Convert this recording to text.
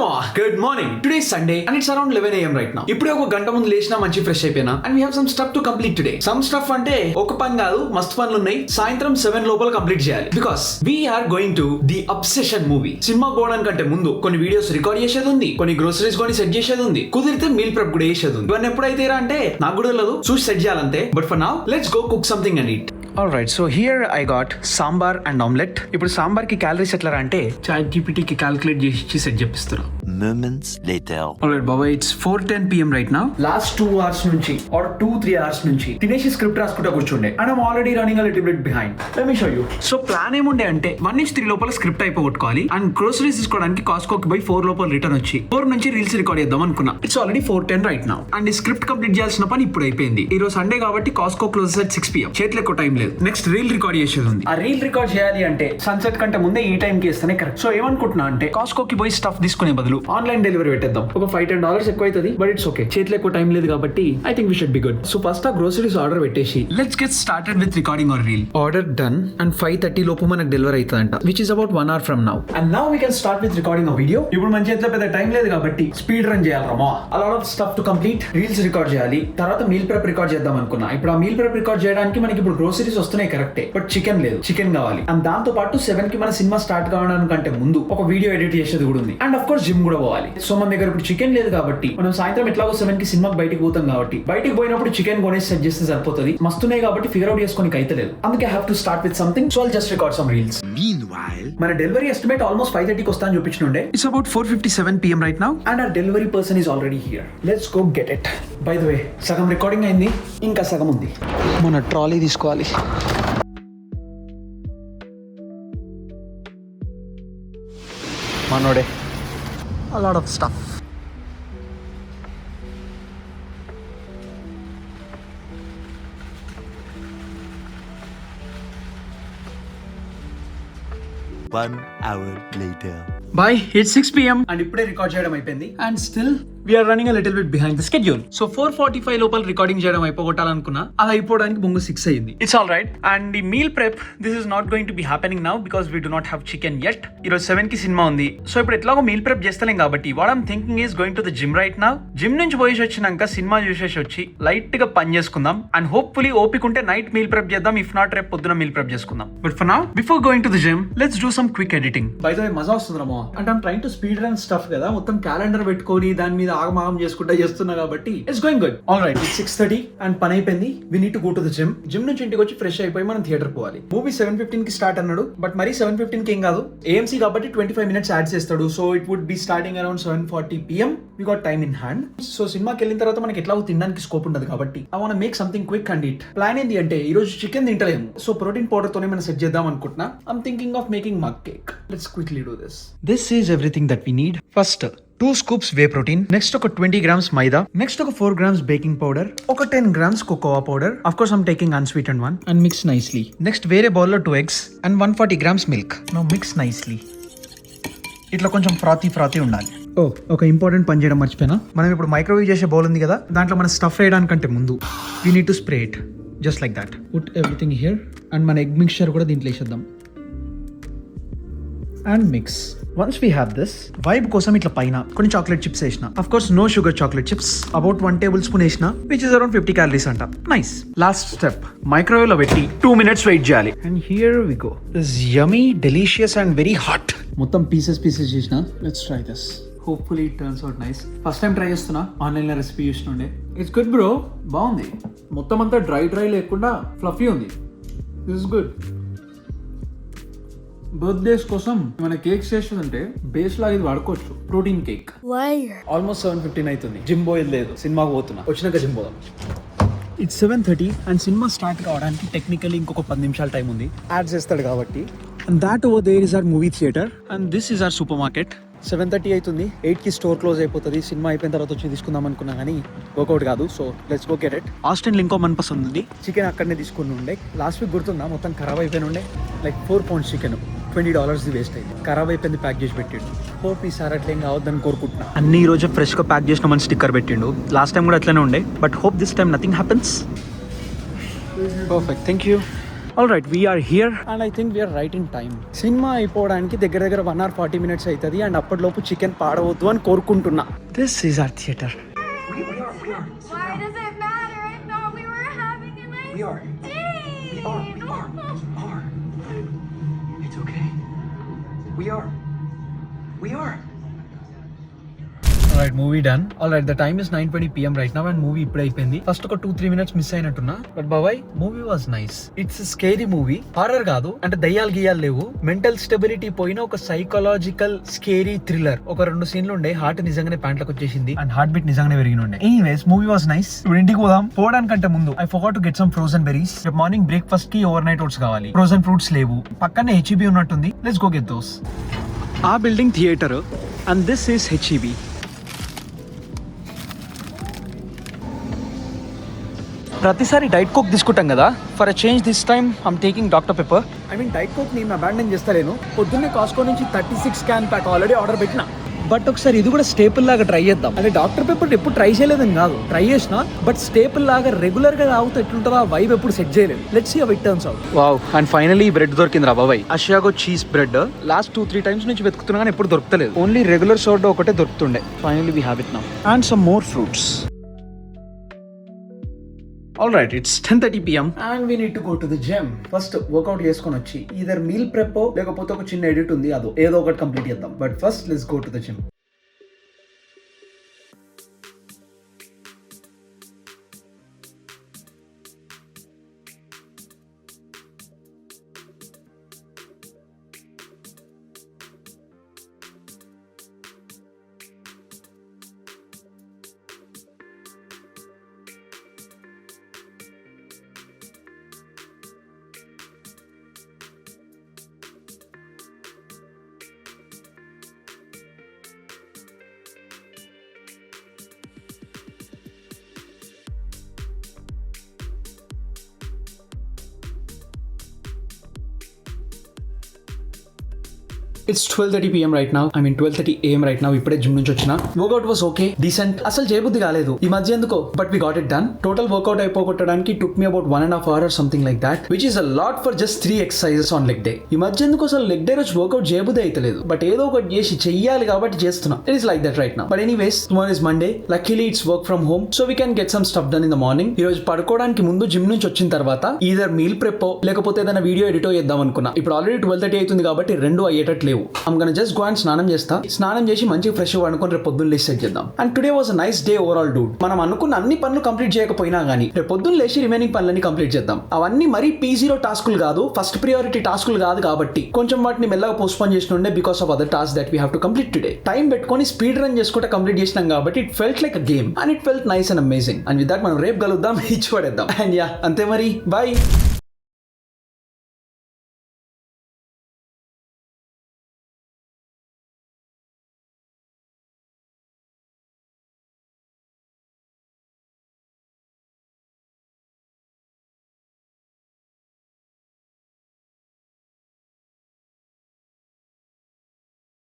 మా good morning. Today Sunday and it's around 11 AM right now. ఇప్పుడే ఒక గంట ముందు లేచినా మంచి ఫ్రెష్ అయిపోయినా and we have some stuff to complete today. Some stuff అంటే ఒక పని కాదు, మస్తు పనులు ఉన్నాయి. సాయంత్రం 7 లోపల కంప్లీట్ చేయాలి because we are going to the Obsession movie. సినిమా పోవడానికంటే ముందు కొన్ని వీడియోస్ రికార్డ్ చేసేది ఉంది, కొన్ని గ్రోసరీస్ కొని సెట్ చేసేది ఉంది, కుదిరితే మీల్ ప్రెప్ కూడా చేసేది ఉంది. ఇవన్నీ ఎప్పుడైతే అంటే నాకు కూడా లేదు, చూసి సెట్ చేయాలంతే. But for now let's go cook something and eat. Alright, so here I got sambar and omelette. ఇప్పుడు సాంబార్ కి క్యాలరీస్ ఎట్లా అంటే చాట్ జీపీటీ కి క్యాలిక్యులేట్ చేసి సెట్ చేపిస్తారు. Moments later. Alright, Baba, it's 4:10 PM right now. Last 2 hours నుంచి or 2-3 hours నుంచి తినేసి స్క్రిప్ట్ రాసుకుంటా కూర్చుండే and I'm already running a little bit behind. Let me show you. So plan ఏముండే అంటే 1 నుంచి 3 లోపల స్క్రిప్ట్ అయిపోగొట్టుకోవాలి అండ్ గ్రోసరీస్ తీసుకోవడానికి కాస్కోకి పోయి 4 లోపల రిటర్న్ వచ్చి 4 నుంచి రీల్స్ రికార్డ్ చేద్దాం అనుకున్నా. It's already 4:10 right now and ఈ స్క్రిప్ట్ కంప్లీట్ చేయాల్సిన పని ఇప్పుడు అయిపోయింది. ఈ రోజు సండే కాబట్టి కాస్కో క్లోజెస్ at 6 PM. చేతిలో ఎక్కువ టైం లేదు. నెక్స్ట్ రీల్ రికార్డ్ చేసేది ఉంది. ఆ రీల్ రికార్డ్ చేయాలి అంటే సన్సెట్ కంటే ముందే ఈ టైం కి ఇస్తేనే కరెక్ట్. సో ఏమనుకుంటున్నా అంటే కాస్కోకి పోయి స్టఫ్ తీసుకునే బదులు ఆన్లైన్ డెలివరీ పెట్టేద్దాం. ఒక $5-10 ఎక్కువ అవుతుంది, బట్ ఇట్స్ ఓకే. చేతిలో ఎక్కువ టైం లేదు కాబట్టి I think we should be good. So first ఆ గ్రోసరీస్ ఆర్డర్ పెట్టేసి let's get started with recording our reel. Order done and 5:30 లోపు మనకు డెలివరీ అవుతుందంట, which is about 1 hour from now. And now we can start with recording a video. ఇప్పుడు మన చేతిలో పెద్ద time లేదు కాబట్టి స్పీడ్ రన్ చేయాలి రమా. A lot of stuff to complete. Reels record చేయాలి, తర్వాత మీల్ ప్రెప్ రికార్డ్ చేద్దాం అనుకున్నా. ఇప్పుడు ఆ మీల్ ప్రెప్ రికార్డ్ చేయడానికి మనకి ఇప్పుడు గ్రోసరీస్ వస్తున్నాయి కరెక్టే, బట్ చికెన్ లేదు. చికెన్ కావాలి అండ్ దాంతో పాటు 7 కి మన సినిమా స్టార్ట్ కావడానికంటే ముందు ఒక వీడియో ఎడిట్ చేసేది కూడా ఉంది. అండ్ ఆఫ్ కోర్స్ జిమ్ కూడా పోవాలి. సో మన దగ్గర ఇప్పుడు చికెన్ లేదు కాబట్టి మనం సాయంత్రం ఎట్లాగో 7 కి సినిమాకి బయటికి పోతాం కాబట్టి బయటికి పోయినప్పుడు చికెన్ కొనేసి సెట్ చేస్తే సరిపోతుంది. మస్తున్నాయి కాబట్టి ఫిగర్ అవుట్ చేసుకోనికి అయితే లేదు. అందుకే have to start with something. So I'll just record some reels. Meanwhile, మన డెలివరీ ఎస్టిమేట్ ఆల్మోస్ట్ 5:30 కి వస్తా అని చూపించుండే. It's about 4:57 PM right now and our delivery person is already here. Let's go get it. By the way, సగం recording అయింది, ఇంకా సగం ఉంది. మన ట్రాలీ తీసుకోవాలి. మనోడే a lot of stuff. one hour later. Bye, it's 6 PM and ఇప్పుడే record చేయడం అయిపోయింది and still we're running a little bit behind the schedule. So 4:45 లోపల రికార్డింగ్ చేయడం అయిపోగొట్టాలనుకున్నా, అది అయిపోవడానికి బొంగు 6 అయింది. It's all right. అండ్ ఈ meal prep this is not going to be happening now because we do not have chicken yet. ఈరోజు 7 కి cinema ఉంది. సో ఇప్పుడు ఎట్లాగో మీల్ ప్రెప్ చేస్తలేం కాబట్టి what I'm thinking is going to the gym right now. Gym నుంచి పోయేసి వచ్చినాక cinema చూసేసి వచ్చి లైట్ గా పని చేసుకుందాం అండ్ హోప్ఫుల్లీ ఓపిక ఉంటే నైట్ మీల్ ప్రెప్ చేద్దాం. ఇఫ్ నాట్ రేపు పొద్దున మీల్ ప్రెప్ చేసుకుందాం. But for now before going to the gym let's do some quick editing. By the వే మజా వస్తుంది రమో. అంటే I'm trying to speed run stuff కదా, మొత్తం క్యాలెండర్ పెట్టుకొని దాని మీద ఆగమాగం చేసుకుంటా చేస్తున్నా కాబట్టి it's going good. All right, it's 6:30 and పని అయిపోయింది. We need to go to the gym. Gym నుంచి ఇంటికి వచ్చి ఫ్రెష్ అయిపోయి మనం థియేటర్ పోవాలి. మూవీ 7:15 కి స్టార్ట్ అన్నాడు, బట్ మరి 7:15 కి ఏం కాదు, AMC కాబట్టి 25 minutes యాడ్ చేస్తాడు. So it would be starting around 7:40 PM. We got time in hand. So సినిమాకి వెళ్ళిన తర్వాత మనకి ఎట్లాగో తినడానికి స్కోప్ ఉండదు కాబట్టి I want make something quick and eat. Plan ఏంటి అంటే ఈ రోజు చికెన్ తింటలేము, సో ప్రోటీన్ పౌడర్ తోనే మనం సెట్ చేద్దాం అనుకుంటున్నా. I'm thinking of making mug cake. Let's quickly do this. This is everything that we need. First 2 scoops whey protein, next ఒక 20 grams maida, next ఒక 4 grams baking powder, ఒక 10 grams cocoa powder. Of course I'm taking unsweetened one and mix nicely. Next వేరే bowl లో 2 eggs and 140 grams milk. Now mix nicely. ఇట్లా కొంచెం ఫ్రాతీ ఉండాలి. ఒక important పని చేయడం మర్చిపోయినా, మనం ఇప్పుడు మైక్రోవేవ్ చేసే బౌల్ ఉంది కదా, దాంట్లో మనం స్టఫ్ వేయడానికంటే ముందు we need to spray it just like that. Put everything here and మన egg mixture కూడా దీంట్లో వేసేద్దాం and mix. Once we have this, vibe కోసం ఇట్లా పైన కొన్ని చాక్లెట్ చిప్స్ వేసిన. Of course no sugar chocolate chips, about 1 tablespoon వేసిన, విచ్ ఇస్ అరౌండ్ 50 calories అంట. నైస్. లాస్ట్ స్టెప్, మైక్రోవేవ్ లో పెట్టి 2 minutes వెయిట్ చేయాలి. And here we go. This yummy, delicious and very hot. మొత్తం పీసెస్ చేసిన. Let's try this. Hopefully it turns out nice. First time try చేస్తున్నా, online లో recipe చూసినుండే. It's good bro, బాగుంది. మొత్తం అంతా డ్రై లేకుండా ఫ్లఫీ ఉంది. This is good. బర్త్డేస్ కోసం మన కేక్స్ చేస్తుందంటే బేస్ లాగా ఇది వాడుకోవచ్చు. Protein cake. ఆల్మోస్ట్ 7:15 అవుతుంది. జిమ్ పోయేది లేదు, సినిమాకి పోతున్నా. వచ్చినాక జిమ్ పోదాం. ఇట్స్ 7:30 అండ్ సినిమా స్టార్ట్ కావడానికి టెక్నికల్లీ ఇంకొక 10 నిమిషాల టైం ఉంది. యాడ్ చేస్తాడు కాబట్టి. And that over there is our movie theatre and this is our supermarket. 7:30 అవుతుంది. 8 కి స్టోర్ క్లోజ్ అయిపోతుంది. సినిమా అయిపోయిన తర్వాత వచ్చి తీసుకుందాం అనుకున్నా కానీ వర్కౌట్ కాదు. So let's go get it. Austin ఇంకో మన పసంది ఉంది. చికెన్ అక్కడనే తీసుకుని ఉండే. లాస్ట్ వీక్ గుర్తుందా, మొత్తం ఖరాబ్ అయిపోయిన ఉండే. లైక్ 4 pounds చికెన్ $20 వేస్ట్ అయింది. ఖరాబ్ అయిపోయింది, ప్యాక్ చేసి పెట్టిండు. హోప్ ఈసారి అట్లేం కావద్దని కోరుకుంటున్నా. అన్ని ఈ రోజు ఫ్రెష్ గా ప్యాక్ చేసిన మన స్టిక్కర్ పెట్టిండు. లాస్ట్ టైం కూడా అట్లనే ఉండే, but hope this time nothing happens. Perfect, thank you. All right we're here and I think we're right in time. Cinema అయిపోవడానికి దగ్గర 1 hour 40 minutes అవుతుంది అండ్ అప్పటిలోపు చికెన్ పాడవద్దు అని కోరుకుంటున్నా. This is our theatre. Why does it matter? I thought we were having a nice We are. date. We are. It's okay. We are. Alright, movie done. Alright, the time is 9:20 PM right now and movie ఇప్పుడే అయిపోయింది. First ఒక 2-3 minutes miss అయినట్టున్నా, but బాబాయ్ movie was nice. It's scary movie, horror కాదు అంటే దయ్యాలు గీయాలు లేవు, mental stability పోయిన ఒక సైకలాజికల్ స్కేరీ థ్రిల్లర్. ఒక 2 సీన్లు ఉండే, హార్ట్ నిజంగానే ప్యాంట్లకు వచ్చేసింది అండ్ హార్ట్ బీట్ నిజంగానే పెరిగిన ఉండే. Anyways movie was nice. ఇప్పుడు ఇంటికి పోదాం. పోవడానికంటే ముందు I forgot to get some frozen berries. రేపు మార్నింగ్ బ్రేక్ఫాస్ట్ కి ఓవర్ నైట్ ఓట్స్ కావాలి. ఫ్రోజన్ ఫ్రూట్స్ లేవు, పక్కనే HEB ఉన్నట్టుంది. Let's go get those. ఆ building theater and this is HEB. ప్రతిసారి డైట్ కోక్ తీసుకుంటాం కదా, for a change this time I'm taking Doctor Pepper. I mean diet Coke నేను abandon చేస్తలేను. పొద్దున్నే కాస్కో నుంచి 36 క్యాన్ ప్యాక్ ఆల్రెడీ ఆర్డర్ పెట్టిన, but ఒకసారి ఇది కూడా స్టేపుల్ లాగా ట్రై చేద్దాం. అంటే డాక్టర్ పెప్పర్ ఎప్పుడు ట్రై చేయలేదని కాదు, ట్రై చేసిన, బట్ స్టేపుల్ లాగా రెగ్యులర్ గా తాగుతూ ఎట్లుంటుందో ఆ వైబ్ ఎప్పుడు సెట్ చేయలేదు. Let's see how it turns out. Wow, and finally bread దొరికింది రా బాబాయ్. Asiago cheese bread last 2-3 times నుంచి వెతుకుతున్నా కానీ ఎప్పుడు దొరకలేదు. ఓన్లీ రెగ్యులర్ సోర్డో ఒకటే దొరుకుతుండే. Finally we have it now and some more fruits. Alright, it's 10:30 PM and we need to go to the gym. First workout చేసుకొని వచ్చి either meal prep లేకపోతే ఒక చిన్న ఎడిట్ ఉంది, అదో ఏదో ఒకటి కంప్లీట్ చేద్దాం. But first let's go to the gym. It's 12:30 PM right now. I mean 12:30 AM right now. ఇప్పుడే జిమ్ నుంచి వచ్చిన. Workout was okay, decent. అసలు చేయబుద్ధి కాలేదు ఈ మధ్య ఎందుకో, but we got it done. Total workout అయిపోగొట్టడానికి took me about 1.5 hours or something like that, which is a lot for just 3 exercises on leg day. ఈ మధ్య ఎందుకో అసలు లెగ్ డే రోజు వర్కౌట్ చేయబుద్ధి అయితలేదు, బట్ ఏదో ఒకటి చేసి చెయ్యాలి కాబట్టి చేస్తున్నా. It is like that right now. But anyways tomorrow is Monday. Luckily it's work from home, so we can get some stuff done in the morning. ఈ రోజు పడుకోవడానికి ముందు జిమ్ నుంచి వచ్చిన తర్వాత either meal prep లేకపోతే ఏదైనా వీడియో ఎడిటో చేద్దాం అనుకున్నా. ఇప్పుడు ఆల్రెడీ 12:30 అవుతుంది కాబట్టి 2 అయ్యేటట్లేవు. I'm gonna just go and స్నానం చేస్తా. స్నానం చేసి మంచిగా ఫ్రెష్ అనుకుని రేపు పొద్దున్న లేచి సెట్ చేద్దాం. And today was a nice day overall Dude. మనం అనుకున్న అన్ని పనులు కంప్లీట్ చేయకపోయినా గానీ రేపు పొద్దున్న లేచి రిమైనింగ్ పనులన్నీ కంప్లీట్ చేద్దాం. అవన్నీ మరీ P0 టాస్కులు కాదు, ఫస్ట్ ప్రియారిటీ టాస్కులు కాదు కాబట్టి కొంచెం వాటిని మెల్లగా పోస్ట్పోన్ చేసి ఉండే because of other task that we have to complete today. Time పెట్టుకొని స్పీడ్ రన్ చేసుకుంటే కంప్లీట్ చేసినాం కాబట్టి it felt like a game and it felt nice and amazing. And with that మనం రేపు కలుద్దాం, ఇచ్చి పడేద్దాం. అండ్ యా, అంతే మరి, బాయ్.